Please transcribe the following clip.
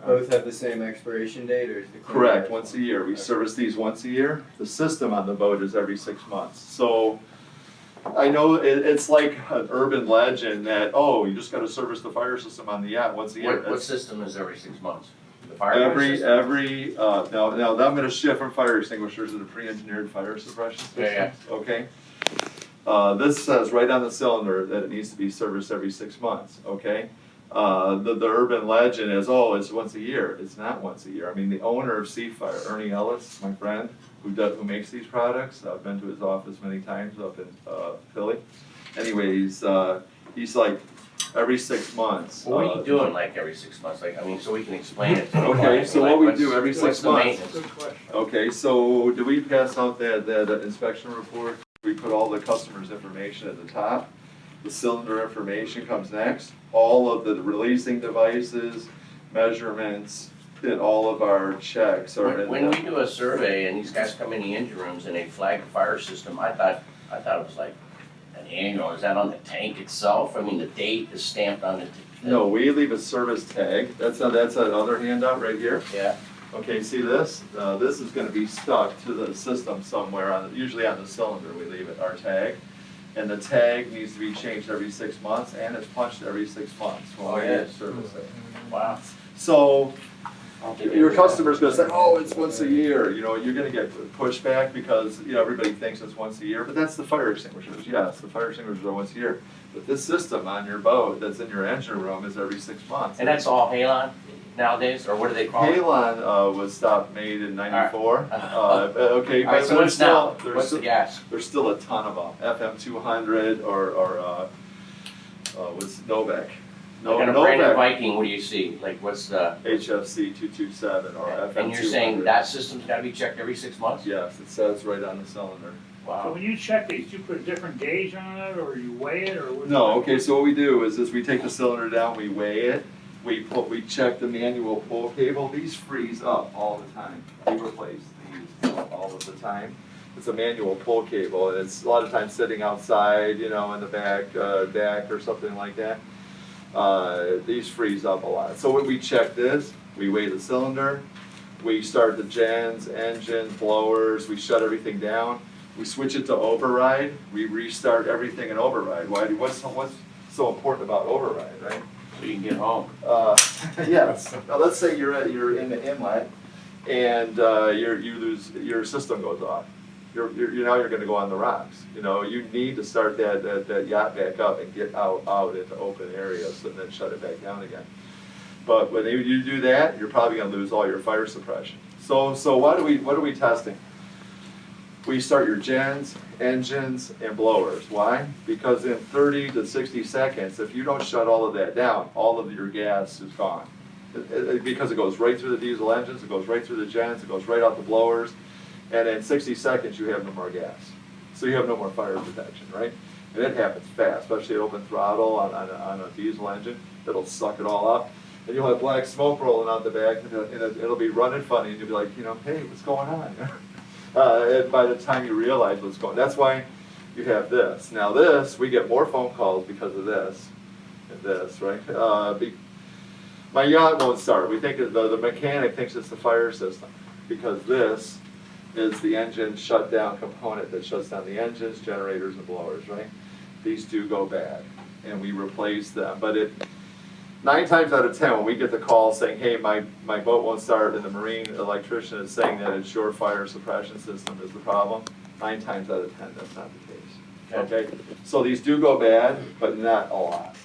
Both have the same expiration date, or is the cleaning Correct, edge once a one? year. We Okay. service these once a year. The system on the boat is every 6 months. So I know it's like an urban legend that, oh, you just gotta service the fire system on the yacht once a year. What That's system is every 6 months? The fire system? now I'm gonna shift from fire extinguishers to the pre-engineered fire suppression systems, Yeah, okay? This says right on the cylinder that it needs to be serviced every 6 months, okay? The urban legend is, oh, it's once a year. It's not once a year. I mean, the owner of Seafire, Ernie Ellis, my friend, who makes these products, I've been to his office many times up in Philly. Anyways, he's like, every 6 months. Well, what are you doing like every 6 months? Like, I mean, so we can explain it to the Okay, client. so Like, what we what's- do every what's 6 the months. maintenance? Good question. Okay, so do we pass out that inspection report? We put all the customer's information at the top. The cylinder information comes next. All of the releasing devices, measurements, and all of our checks are in When the. we do a survey and these guys come in the engine rooms and they flag the fire system, I thought it was like an annual. Is that on the tank itself? I mean, the date is stamped on it. No, we leave a service tag. That's another handout right here. Yeah, Okay, see this? This is gonna be stuck to the system somewhere usually on the cylinder, we leave it, our tag. And the tag needs to be changed every 6 months, and it's punched every 6 months when Oh, we it is? service it. wow. So, I'll dig your into that. customer's gonna say, oh, it's once a year, you're gonna get pushback because, everybody thinks it's once a year, but that's the fire extinguishers, yes, the fire extinguishers are once a year. But this system on your boat that's in your engine room is every 6 months. And that's all halon nowadays, or what do they call it? Halon was stopped made in '94. Alright. Okay, All right, but so what's now? What's the there's gas? still a ton of them. FM 200 or what's Novak? Like on a brand new Viking, what do you see? Like, what's the? HFC 227 or FM 200. And you're saying that system's gotta be checked every 6 months? Yes, it says right on the cylinder. So Wow. when you check these, you put a different gauge on it, or you weigh it, or what? No, okay, so what we do is we take the cylinder down, we weigh it, we check the manual pull cable. These freeze up all the time. We replace these all of the time. It's a manual pull cable, and it's a lot of times sitting outside, in the back deck or something like that. These freeze up a lot. So when we check this, we weigh the cylinder, we start the gens, engines, blowers, we shut everything down. We switch it to override, we restart everything in override. What's so important about override, right? So you can get home. Yes. Now let's say you're in the inlet and your system goes off. Now you're going to go on the rocks. You need to start that yacht back up and get out into open areas and then shut it back down again. But when you do that, you're probably going to lose all your fire suppression. So what are we testing? We start your gens, engines, and blowers. Why? Because in 30 to 60 seconds, if you don't shut all of that down, all of your gas is gone. Because it goes right through the diesel engines, it goes right through the gens, it goes right out the blowers, and in 60 seconds you have no more gas. So you have no more fire protection, right? And it happens fast, especially at open throttle on a diesel engine. It'll suck it all up. And you'll have black smoke rolling out the back, and it'll be running funny, and you'll be like, hey, what's going on? And by the time you realize what's going on, that's why you have this. Now this, we get more phone calls because of this, and this, right? My yacht won't start. We think the mechanic thinks it's the fire system, because this is the engine shutdown component that shuts down the engines, generators, and blowers, right? These do go bad, and we replace them. But 9 times out of 10, when we get the call saying, hey, my boat won't start, and the marine electrician is saying that it's your fire suppression system is the problem, 9 times out of 10, that's not the case. Okay? So these do go bad, but not a lot.